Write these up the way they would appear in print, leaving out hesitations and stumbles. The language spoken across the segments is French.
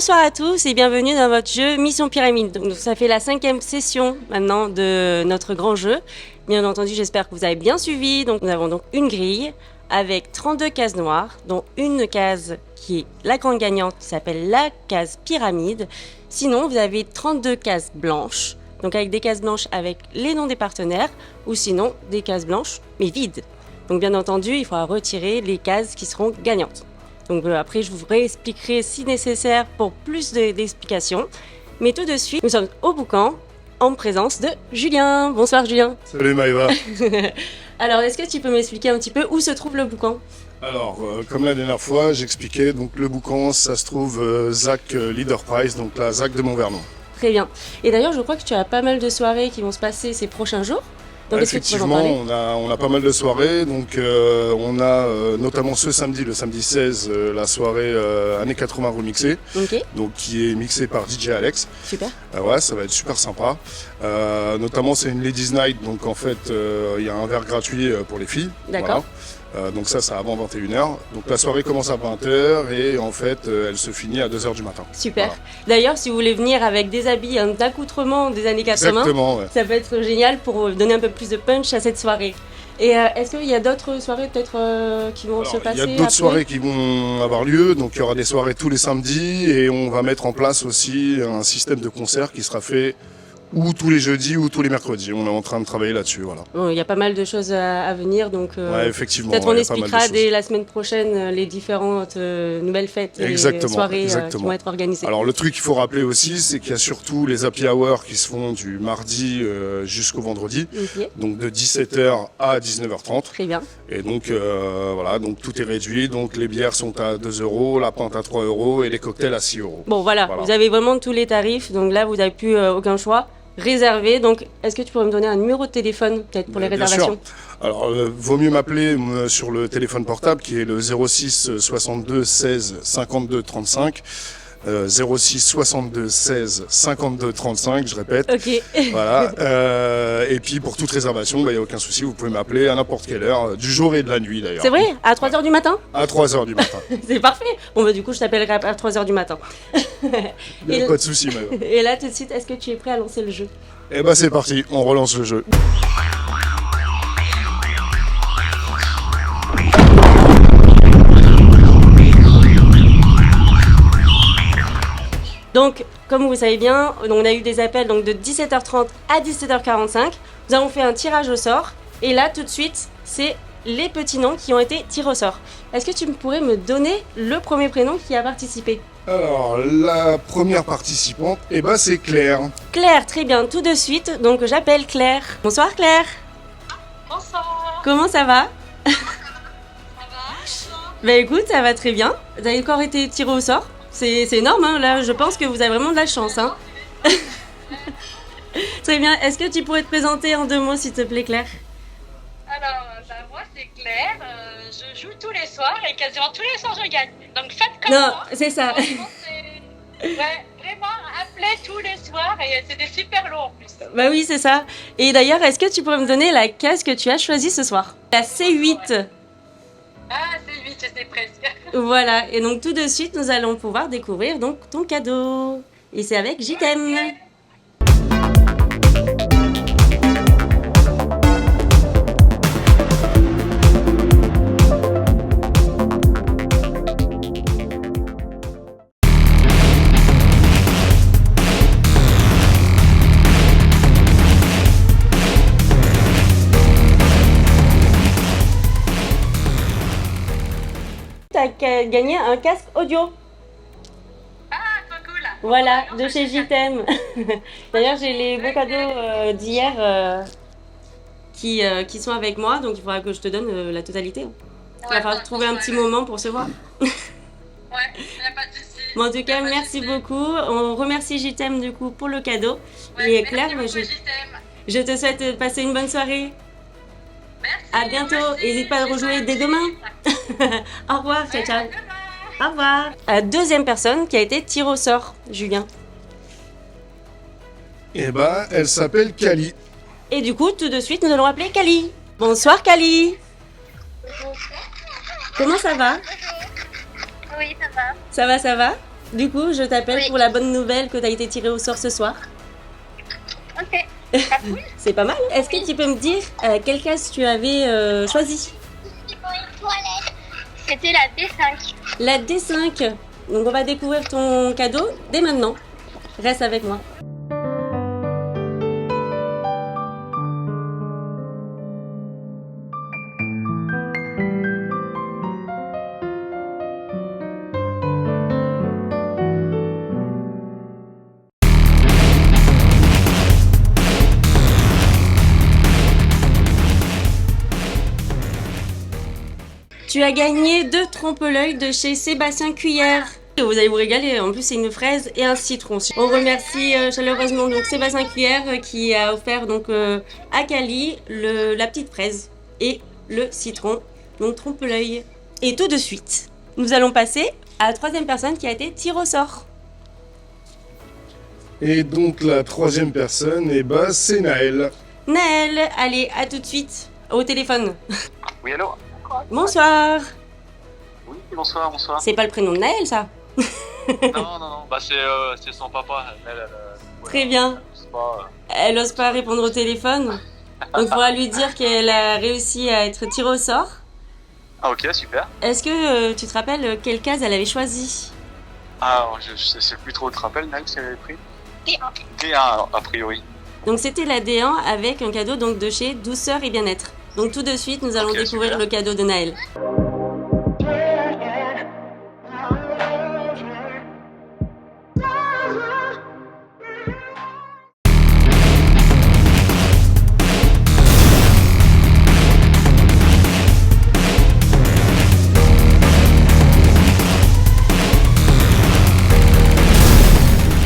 Bonsoir à tous et bienvenue dans votre jeu Mission Pyramide. Donc, ça fait la 5e session maintenant de notre grand jeu. Bien entendu, j'espère que vous avez bien suivi. Donc, nous avons donc une grille avec 32 cases noires, dont une case qui est la grande gagnante qui s'appelle la case pyramide. Sinon, vous avez 32 cases blanches, donc avec des cases blanches avec les noms des partenaires, ou sinon des cases blanches mais vides. Donc bien entendu, il faudra retirer les cases qui seront gagnantes. Donc après, je vous réexpliquerai si nécessaire pour plus d'explications. Mais tout de suite, nous sommes au boucan en présence de Julien. Bonsoir Julien. Salut Maëva. Alors, est-ce que tu peux m'expliquer un petit peu où se trouve le boucan ? Alors, comme la dernière fois, j'expliquais, donc le boucan, ça se trouve ZAC Leader Prize, donc la ZAC de Montvernon. Très bien. Et d'ailleurs, je crois que tu as pas mal de soirées qui vont se passer ces prochains jours. Donc, effectivement, on a pas mal de soirées. Donc, on a notamment ce samedi, le samedi 16, la soirée années 80 remixée. Okay. Donc, qui est mixée par DJ Alex. Super. Ouais, ça va être super sympa. Notamment, c'est une Ladies Night. Donc, en fait, il y a un verre gratuit pour les filles. D'accord. Voilà. Donc ça avant 21h. Donc la soirée commence à 20h et en fait elle se finit à 2h du matin. Super. Voilà. D'ailleurs, si vous voulez venir avec des habits, un accoutrement des années 80, exactement, ouais. Ça peut être génial pour donner un peu plus de punch à cette soirée. Et est-ce qu'il y a d'autres soirées peut-être qui vont se passer? Il y a d'autres soirées qui vont avoir lieu. Donc il y aura des soirées tous les samedis et on va mettre en place aussi un système de concert qui sera fait ou tous les jeudis ou tous les mercredis. On est en train de travailler là-dessus, voilà. Bon, il y a pas mal de choses à venir, donc ouais, effectivement, peut-être on expliquera dès la semaine prochaine les différentes nouvelles fêtes et soirées qui vont être organisées. Alors le truc qu'il faut rappeler aussi, c'est qu'il y a surtout les happy hours qui se font du mardi jusqu'au vendredi, okay. Donc de 17h à 19h30. Très bien. Et donc voilà, donc tout est réduit. Donc les bières sont à 2 €, la pinte à 3 € et les cocktails à 6 €. Bon voilà, vous avez vraiment tous les tarifs, donc là vous n'avez plus aucun choix. Réservé, donc est-ce que tu pourrais me donner un numéro de téléphone peut-être pour les réservations? Sûr. Alors vaut mieux m'appeler sur le téléphone portable qui est le 06 62 16 52 35. 06 62 16 52 35, je répète. Ok. Voilà. Et puis pour toute réservation, il n'y a aucun souci, vous pouvez m'appeler à n'importe quelle heure, du jour et de la nuit d'ailleurs. C'est vrai? À 3h du matin? À 3h du matin. C'est parfait. Bon bah du coup je t'appellerai à 3h du matin. Il n'y a pas de souci, Maëva. Et là tout de suite, est-ce que tu es prêt à lancer le jeu? Eh ben c'est parti, on relance le jeu. Donc, comme vous le savez bien, on a eu des appels donc, de 17h30 à 17h45. Nous avons fait un tirage au sort. Et là, tout de suite, c'est les petits noms qui ont été tirés au sort. Est-ce que tu pourrais me donner le premier prénom qui a participé? Alors, la première participante, c'est Claire. Claire, très bien, tout de suite. Donc, j'appelle Claire. Bonsoir Claire. Bonsoir. Comment ça va? Ça va? Bah écoute, ça va très bien. Vous avez encore été tiré au sort? C'est énorme, hein, là, je pense que vous avez vraiment de la chance. Hein. Très bien, est-ce que tu pourrais te présenter en 2 mots, s'il te plaît, Claire? Alors, moi, c'est Claire, je joue tous les soirs et quasiment tous les soirs, je gagne. Donc, faites comme moi. Non, c'est ça. Ouais, vraiment, appelez tous les soirs et c'est des super lots en plus. Bah oui, c'est ça. Et d'ailleurs, est-ce que tu pourrais me donner la case que tu as choisie ce soir? La C8. Ah, c'est 8, j'étais presque. Voilà, et donc tout de suite, nous allons pouvoir découvrir donc ton cadeau. Et c'est avec Je t'aime. Okay. Tu as gagné un casque audio. Ah, trop cool. Voilà, de chez Je t'aime. D'ailleurs, j'ai les beaux cadeaux d'hier qui sont avec moi, donc il faudra que je te donne la totalité. Il va falloir trouver un petit moment pour se voir. Ouais, il n'y a pas de souci. Bon, en tout cas, merci beaucoup. On remercie Je t'aime du coup pour le cadeau. Ouais, et Claire, je te souhaite de passer une bonne soirée. Merci. À bientôt. N'hésite pas à rejouer dès demain. Au revoir, ciao ciao. Au revoir. La deuxième personne qui a été tirée au sort, Julien. Elle s'appelle Kali. Et du coup, tout de suite, nous allons appeler Kali. Bonsoir Kali. Bonsoir. Comment ça va? Oui, ça va. Ça va, ça va? Du coup, je t'appelle Oui. pour la bonne nouvelle que tu as été tiré au sort ce soir. Ok. Pas cool. C'est pas mal. Est-ce que tu peux me dire quelle case tu avais choisi? C'était la D5. La D5. Donc on va découvrir ton cadeau dès maintenant. Reste avec moi. Tu as gagné 2 trompe-l'œil de chez Sébastien Cuillère. Vous allez vous régaler, en plus c'est une fraise et un citron. On remercie chaleureusement donc Sébastien Cuillère qui a offert donc à Cali la petite fraise et le citron, donc trompe-l'œil. Et tout de suite, nous allons passer à la troisième personne qui a été tirée au sort. Et donc la troisième personne, eh ben, c'est Naël. Naël, allez, à tout de suite au téléphone. Oui, allô? Bonsoir. Oui, bonsoir, bonsoir. C'est pas le prénom de Naël ça? Non, bah c'est son papa. Très bien. C'est pas, Elle n'ose pas répondre au téléphone. Donc, il faudra lui dire qu'elle a réussi à être tirée au sort. Ah, ok, super. Est-ce que tu te rappelles quelle case elle avait choisi? Ah, je sais plus trop, tu te rappelles, Naël, ce qu'elle avait pris? D1. D1, a priori. Donc, c'était la D1 avec un cadeau donc, de chez Douceur et Bien-être. Donc, tout de suite, nous allons Ok, découvrir super. le cadeau de Naël.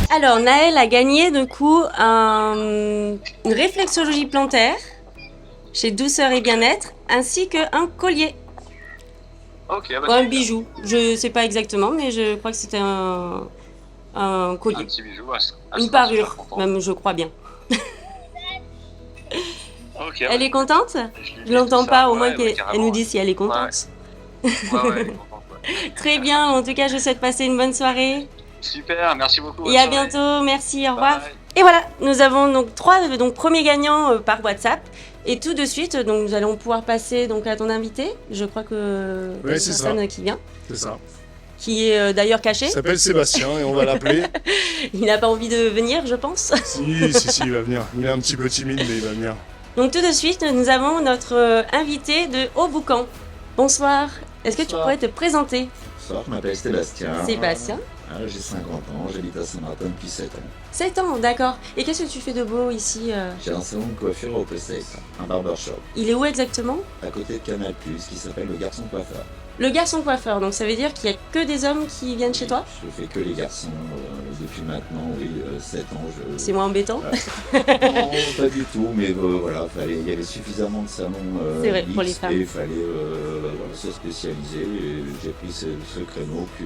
Alors, Naël a gagné du coup une réflexologie plantaire chez Douceur et Bien-être, ainsi qu'un collier Ok, bah ou un super. bijou. Je sais pas exactement, mais je crois que c'était un Un collier. petit bijou. Elle Une sera parure, super contente. même je crois bien. Ok, Elle est contente? lui Je dis l'entends ça, pas, au ouais, moins ouais, qu'elle carrément, nous dise si elle est contente. Ouais, elle est contente, ouais. Très bien, en tout cas, je vous souhaite passer une bonne soirée. Super, merci beaucoup. Et bonne à soirée. bientôt, merci, au Bye revoir. bye. Et voilà, nous avons donc 3 premiers gagnants par WhatsApp. Et tout de suite, donc, nous allons pouvoir passer donc, à ton invité. Je crois que Ouais, une c'est ça. personne qui vient, C'est ça. qui est d'ailleurs caché. Il s'appelle Sébastien et on va l'appeler. Il n'a pas envie de venir, je pense. Si, il va venir. Il est un petit peu timide, mais il va venir. Donc tout de suite, nous avons notre invité de Haut-Boucan. Bonsoir. Est-ce que tu Bonsoir. pourrais te présenter? Bonsoir, je m'appelle Sébastien. Sébastien. J'ai 50 ans, j'habite à Saint-Martin depuis 7 ans. 7 ans, d'accord. Et qu'est-ce que tu fais de beau ici J'ai un salon de coiffure au Plesset, un barbershop, Il est où exactement? à côté de Canal+, qui s'appelle le Garçon Coiffeur. Le garçon coiffeur, donc ça veut dire qu'il n'y a que des hommes qui viennent chez toi? Je fais que les garçons depuis maintenant, 7 ans. C'est moins embêtant. Non, pas du tout, mais voilà, il y avait suffisamment de salons C'est vrai, pour les mixtes femmes. et il fallait voilà, se spécialiser. Et j'ai pris ce créneau qui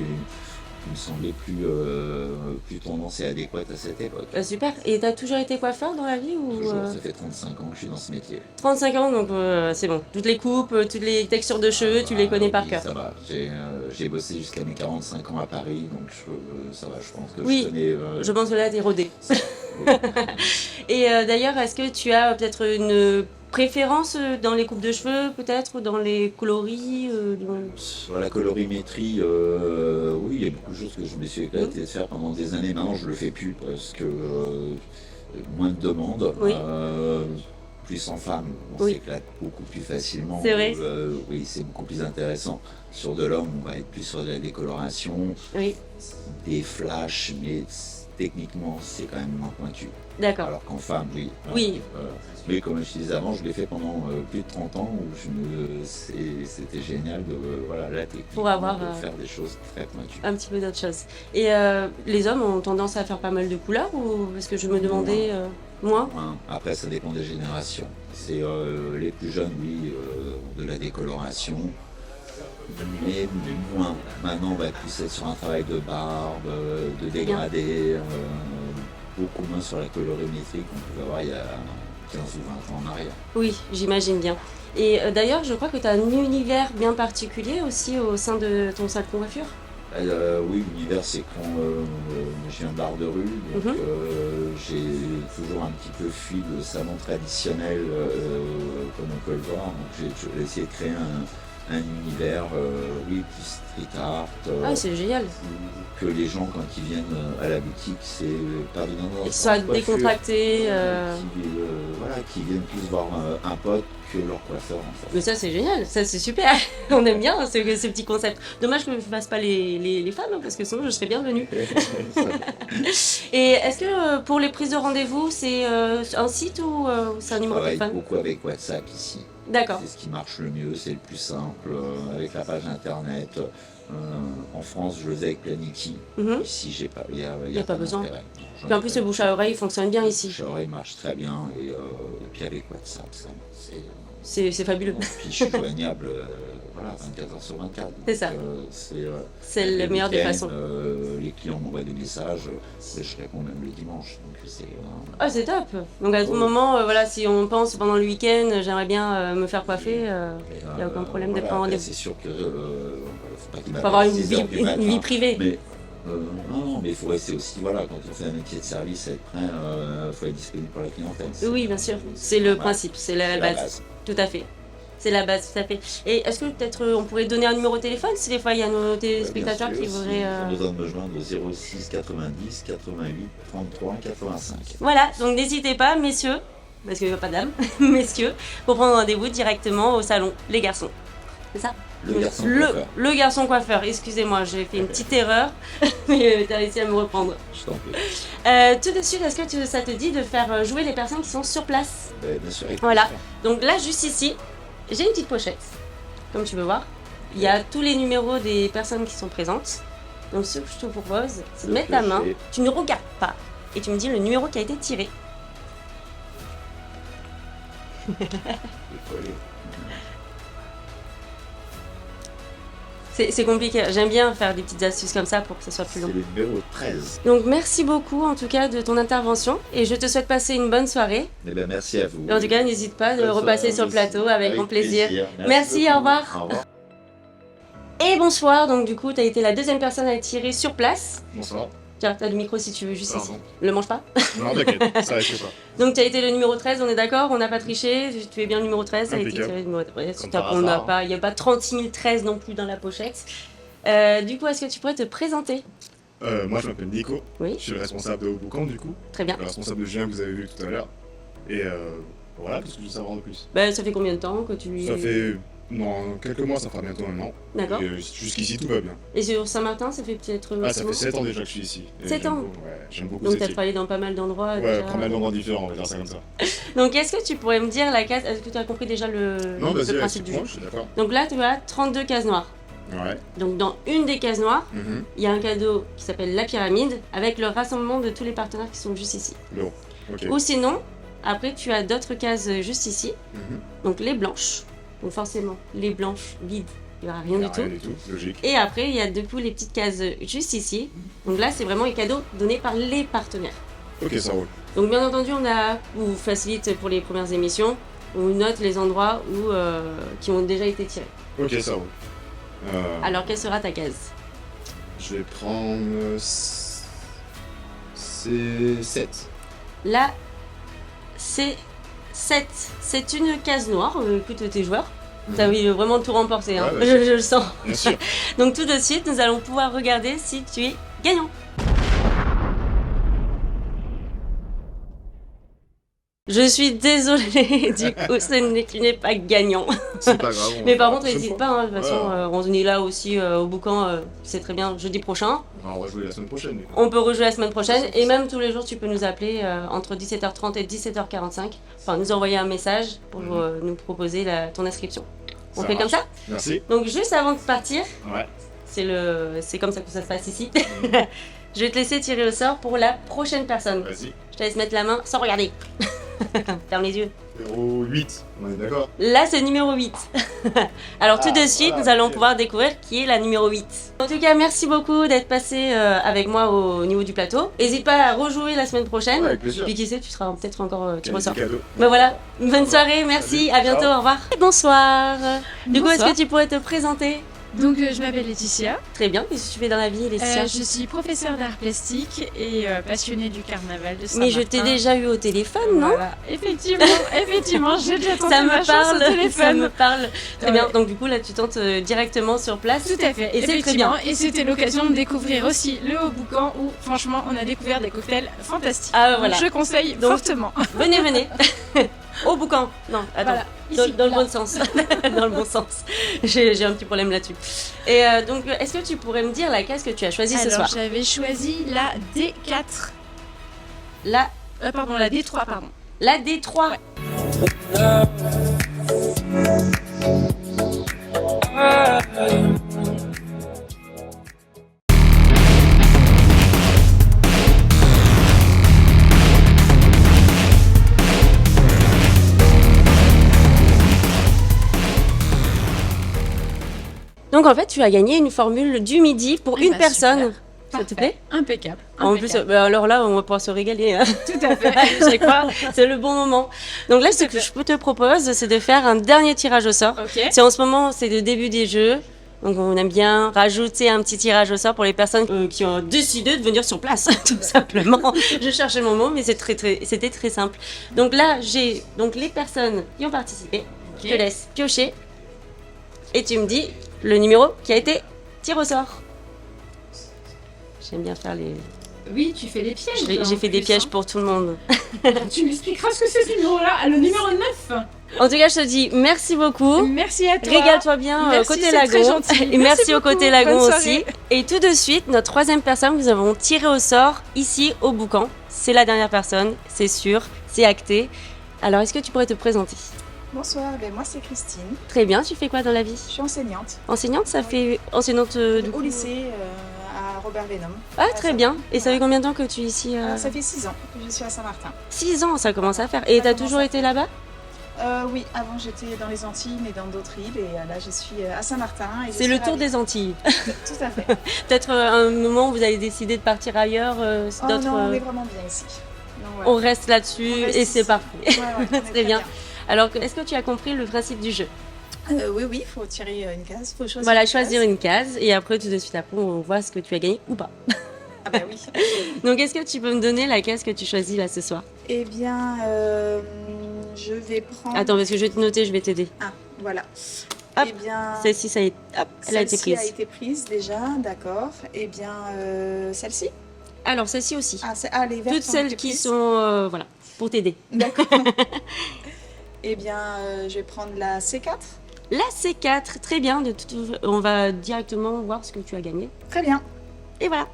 me semblait plus tendance et adéquate à cette époque. Super. Et t'as toujours été coiffeur dans la vie ou Toujours, ça fait 35 ans que je suis dans ce métier. 35 ans, donc c'est bon. Toutes les coupes, toutes les textures de cheveux, tu les connais par Oui, cœur. Ça va, j'ai bossé jusqu'à mes 45 ans à Paris, donc ça va, je pense que Oui, je connais... Je pense que là, t'es rodé. oui. Et d'ailleurs, est-ce que tu as peut-être une préférence dans les coupes de cheveux, peut-être, ou dans les coloris Sur la colorimétrie, oui, il y a beaucoup de choses que je me suis éclaté de faire pendant des années. Maintenant, je le fais plus parce que moins de demandes. Oui. Plus en femme, on Oui. s'éclate beaucoup plus facilement. C'est vrai. Oui, c'est beaucoup plus intéressant. Sur de l'homme, on va être plus sur de la décoloration, Oui, des flashs, mais techniquement, c'est quand même moins pointu. d'accord. Alors qu'en femme, oui. Oui. Mais comme je disais avant, je l'ai fait pendant plus de 30 ans où c'était génial de voilà, la technique Pour avoir, de faire des choses très pointues. Un petit peu d'autre chose. Et les hommes ont tendance à faire pas mal de couleurs ou parce que je me demandais moins? Hein, après, ça dépend des générations. C'est les plus jeunes, oui, ont de la décoloration, mais moins. Maintenant, on va plus être sur un travail de barbe, de dégradé, beaucoup moins sur la colorimétrie qu'on pouvait avoir il y a 15 ou 20 ans en arrière. Oui, j'imagine bien. Et d'ailleurs, je crois que tu as un univers bien particulier aussi au sein de ton salon de coiffure. Oui, l'univers, c'est quand je viens de l'art de rue, donc j'ai toujours un petit peu fui le salon traditionnel comme on peut le voir. Donc j'ai essayé de créer un univers, oui, du street art. Ah, c'est génial. Que les gens, quand ils viennent à la boutique, c'est pas du non, Ils soient décontractés. Voilà, qui viennent plus voir un pote que leur coiffeur en fait. Mais ça, c'est génial, ça, c'est super. On aime bien ce petit concept. Dommage que je ne fasse pas les femmes, hein, parce que sinon, je serais bien venue. Et est-ce que pour les prises de rendez-vous, c'est un site ou c'est un numéro de Je téléphone? travaille beaucoup avec WhatsApp ici. D'accord. C'est ce qui marche le mieux, c'est le plus simple, avec la page internet. En France, je le faisais avec Planiki. Mhm. Ici, j'ai pas, y a pas besoin. d'intérêt. Puis en plus, le bouche à oreille fonctionne bien Le ici. bouche à oreille marche très bien, et puis avec WhatsApp, c'est C'est fabuleux. puis je suis joignable voilà, 24 heures sur 24. C'est ça. C'est le meilleur des façons. Les clients m'envoient des messages, je réponds même le dimanche. Donc c'est, Ah, c'est top. Donc à tout moment, voilà, si on pense pendant le week-end, j'aimerais bien me faire coiffer, il n'y a aucun problème de voilà, prendre après, rendez-vous. c'est sûr que faut pas qu'il Il faut avoir une m'appelle à 6 heures du matin, vie privée. Mais, non, mais il faut rester aussi, voilà, quand on fait un métier de service, être prêt, faut être disponible pour la clientèle. Oui, bien sûr. C'est le principe, c'est la C'est base. Tout à fait. C'est la base, tout à fait. Et est-ce que peut-être on pourrait donner un numéro de téléphone si des fois il y a nos téléspectateurs qui voudraient... On nous donne de me joindre au 06 90 88 33 85. Voilà, donc n'hésitez pas, messieurs, parce qu'il n'y a pas d'âme, messieurs, pour prendre rendez-vous directement au salon, les garçons. C'est ça? Le garçon coiffeur. Le garçon coiffeur, excusez-moi, j'ai fait une petite erreur, mais tu as réussi à me reprendre. Je t'en prie. Tout de suite, est-ce que ça te dit de faire jouer les personnes qui sont sur place? Bien sûr. Voilà, donc là, juste ici, j'ai une petite pochette, comme tu peux voir. Il y a tous les numéros des personnes qui sont présentes. Donc ce que je te propose, c'est de mettre ta main, tu ne regardes pas, et tu me dis le numéro qui a été tiré. C'est compliqué, j'aime bien faire des petites astuces comme ça pour que ce soit plus long. C'est le numéro 13. Donc merci beaucoup en tout cas de ton intervention et je te souhaite passer une bonne soirée. Eh bien, merci à vous. Et en tout cas, n'hésite pas de Bonne repasser soirée sur le aussi. plateau avec grand plaisir. Merci, beaucoup. au revoir. Au revoir. Et bonsoir, donc du coup, tu as été la deuxième personne à tirer sur place. Bonsoir. Tiens, t'as le micro si tu veux, juste ici. Pardon. Le mange pas. Non, t'inquiète, ça risque pas. Donc tu as été le numéro 13, on est d'accord, on n'a pas triché, tu es bien le numéro 13, ça a été Impeccable. tiré le numéro 13. Comme Top, par on n'a hasard. pas, il n'y a pas 36 000 13 non plus dans la pochette. Du coup, est-ce que tu pourrais te présenter? Moi, je m'appelle Nico. Oui. Je suis le responsable de Boucan, du coup. Très bien. Le responsable de Julien que vous avez vu tout à l'heure. Et voilà, qu'est-ce que je veux savoir de plus? Bah, ça fait combien de temps que tu... Ça fait. Non, quelques mois, ça fera bientôt un an. D'accord. Et jusqu'ici, tout va bien. Et sur Saint-Martin, ça fait peut-être... Ah, ça maximum fait 7 ans déjà que je suis ici. Et 7 j'aime ans. beaucoup, ouais, j'aime beaucoup Donc cette t'as île. travaillé dans pas mal d'endroits Ouais, déjà. pas mal d'endroits différents, on va dire ça comme ça. Donc est-ce que tu pourrais me dire la case... Est-ce que tu as compris déjà le Non, vas-y, principe du jeu? explique-moi, je suis d'accord. Donc là, tu as 32 cases noires. Ouais. Donc dans une des cases noires, Mhm. il y a un cadeau qui s'appelle la pyramide avec le rassemblement de tous les partenaires qui sont juste ici. L'euro. Ok. Ou sinon, après tu as d'autres cases juste ici, Mhm. donc les blanches. Donc forcément, les blanches vides, il n'y aura rien du tout. Rien du tout, logique. Et après, il y a du coup les petites cases juste ici. Donc là, c'est vraiment les cadeaux donnés par les partenaires. Ok, ça roule. Donc bien entendu, on vous facilite pour les premières émissions, on note les endroits qui ont déjà été tirés. Ok, ça roule. Alors, quelle sera ta case? Je vais prendre. C'est 7. Là, c'est 7. C'est une case noire. Écoute, tes joueurs, t'as vraiment tout remporté, hein. Ouais, bah, je le sens. Bien sûr. Donc tout de suite, nous allons pouvoir regarder si tu es gagnant. Je suis désolée, du coup, tu n'es pas gagnant. C'est pas grave. Mais par contre, n'hésite pas, hein, de toute façon, on est là aussi au Boucan, c'est très bien, jeudi prochain. On va jouer la semaine prochaine. du coup. On peut rejouer la semaine prochaine et même tous les jours, tu peux nous appeler entre 17h30 et 17h45. Enfin, nous envoyer un message pour nous proposer ton inscription. On Ça fait comme marche. ça? Merci. Donc, juste avant de partir, Ouais. c'est comme ça que ça se passe ici. Je vais te laisser tirer le sort pour la prochaine personne. Vas-y. Je te laisse mettre la main sans regarder. Ferme les yeux. 08, on est d'accord? Là, c'est numéro 8. Alors, tout de suite, voilà, nous allons ok. pouvoir découvrir qui est la numéro 8. En tout cas, merci beaucoup d'être passé avec moi au niveau du plateau. N'hésite pas à rejouer la semaine prochaine. Ouais, avec plaisir. Puis qui sait, tu seras peut-être encore tiré au sort. Cadeau. Ben voilà, bonne soirée, merci, Salut. à bientôt, Ciao. au revoir. Bonsoir. Du coup, est-ce Bonsoir. que tu pourrais te présenter? Donc je m'appelle Laetitia, Très bien, qu'est-ce que tu fais dans la vie, Laetitia? je suis professeure d'art plastique et passionnée du carnaval de Saint-Martin. Mais je t'ai déjà eu au téléphone, non? Voilà. Effectivement, j'ai déjà tenté Ça ma me chance au parle, ça téléphone. me parle. Très Ouais. bien, donc du coup là tu tentes directement sur place. Tout à fait, Et c'est très effectivement. bien. Et c'était l'occasion de découvrir aussi le Haut-Boucan où franchement on a découvert des cocktails fantastiques. Ah, Donc, voilà. je conseille Donc, fortement. Venez. Au boucan. Non, attends. Voilà, Dans, ici, dans le là. bon sens. Dans le bon sens. J'ai un petit problème là-dessus. Et donc, est-ce que tu pourrais me dire la case que tu as choisie ce Alors soir? j'avais choisi la D4. La Pardon, la D3, pardon. La D3. Donc en fait, tu as gagné une formule du midi pour Eh une bah, personne. super. Ça te Parfait. plaît? Impeccable. En plus, alors là, on va pouvoir se régaler. Hein. tout à fait. Chaque fois, c'est le bon moment. Donc là, ce que je te propose, c'est de faire un dernier tirage au sort. Ok. C'est en ce moment, c'est le début des jeux. Donc on aime bien rajouter un petit tirage au sort pour les personnes qui ont décidé de venir sur place, tout simplement. Je cherchais mon mot, mais c'était très simple. Donc là, j'ai donc les personnes qui ont participé. Je te laisse piocher et tu me dis le numéro qui a été tiré au sort. J'aime bien faire les... Oui, tu fais des pièges. J'ai fait des pièges pour tout le monde. Tu m'expliqueras ce que c'est ce numéro-là, le numéro 9. En tout cas, je te dis merci beaucoup. Merci à toi. Régale-toi bien Merci, côté c'est lagon. très gentil. Et merci au beaucoup. côté lagon Bonne aussi. soirée. Et tout de suite, notre troisième personne que nous avons tiré au sort ici au Boucan. C'est la dernière personne, c'est sûr, c'est acté. Alors, est-ce que tu pourrais te présenter? Bonsoir, moi c'est Christine, Très bien, tu fais quoi dans la vie? je suis enseignante Enseignante, ça fait enseignante du au coup lycée à Robert Vénom. Ah, très bien. Et ça fait combien de temps que tu es ici Ça fait 6 ans que je suis à Saint-Martin. 6 ans, ça commence à faire. Et Ça t'as commence toujours à été là-bas? Oui, avant j'étais dans les Antilles, mais dans d'autres îles, et là je suis à Saint-Martin. et je C'est suis le tour ravie. des Antilles. Tout à fait. Peut-être un moment où vous avez décidé de partir ailleurs, Oh d'autres... non, on est vraiment bien ici. Donc, voilà. On reste là-dessus On reste et c'est ici. parfait. Ouais, on est Très bien. Alors, est-ce que tu as compris le principe du jeu? Oui, il faut tirer une case, faut choisir. Voilà, une choisir case. une case et après, tout de suite après, on voit ce que tu as gagné ou pas. Ah bah oui. Donc, est-ce que tu peux me donner la case que tu choisis là ce soir? Eh bien, je vais prendre... Attends, parce que je vais te noter, je vais t'aider. Ah, voilà. Hop, Eh bien... Celle-ci, ça hop, elle a été Celle-ci prise. a été prise déjà, d'accord. Eh bien, celle-ci Alors, celle-ci aussi. les vertes Toutes ont celles été qui prises. sont, voilà, pour t'aider. D'accord. Eh bien, je vais prendre la C4. La C4, très bien. On va directement voir ce que tu as gagné. Très bien. Et voilà.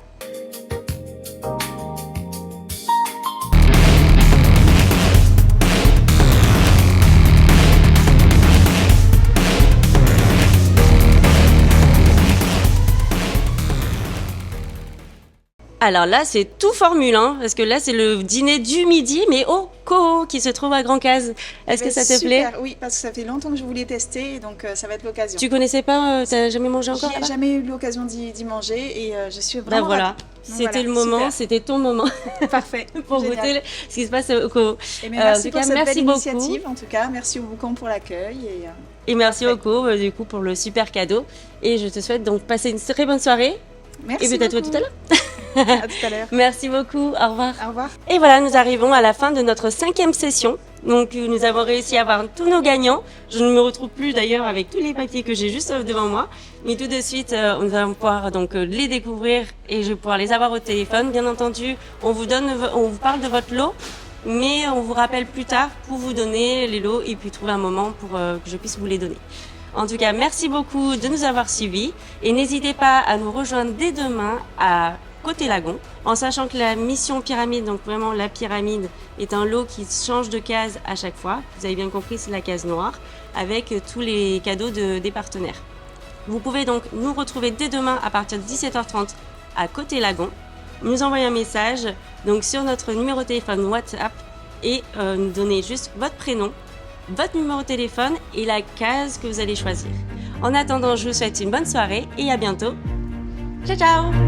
Alors là, c'est tout formule, hein, parce que là, c'est le dîner du midi, mais au Coho, qui se trouve à Grand Case. Est-ce que ça te plaît? Super, oui, parce que ça fait longtemps que je voulais tester, donc ça va être l'occasion. Tu connaissais pas, t'as jamais mangé encore J'ai là-bas? jamais eu l'occasion d'y manger et je suis Bah vraiment voilà, ravie. Donc c'était voilà, le moment, super. c'était ton moment Parfait. pour Génial. goûter ce qui se passe au Coho. Et bien, en merci tout pour cas, cette merci belle beaucoup. initiative, en tout cas. Merci au Boucan pour l'accueil. Et merci Parfait. au Coho, du coup, pour le super cadeau. Et je te souhaite donc passer une très bonne soirée. Merci Et peut-être à beaucoup. tout à l'heure. À tout à l'heure. Merci beaucoup, au revoir. Au revoir. Et voilà, nous arrivons à la fin de notre 5e session. Donc nous avons réussi à avoir tous nos gagnants. Je ne me retrouve plus d'ailleurs avec tous les papiers que j'ai juste devant moi. Mais tout de suite, nous allons pouvoir donc les découvrir et je vais pouvoir les avoir au téléphone. Bien entendu, on vous parle de votre lot, mais on vous rappelle plus tard pour vous donner les lots et puis trouver un moment pour que je puisse vous les donner. En tout cas, merci beaucoup de nous avoir suivis et n'hésitez pas à nous rejoindre dès demain à Côté Lagon, en sachant que la mission pyramide, donc vraiment la pyramide, est un lot qui change de case à chaque fois. Vous avez bien compris, c'est la case noire, avec tous les cadeaux des partenaires. Vous pouvez donc nous retrouver dès demain à partir de 17h30 à Côté Lagon, nous envoyer un message donc sur notre numéro de téléphone WhatsApp et nous donner juste votre prénom, votre numéro de téléphone et la case que vous allez choisir. En attendant, je vous souhaite une bonne soirée et à bientôt. Ciao ciao!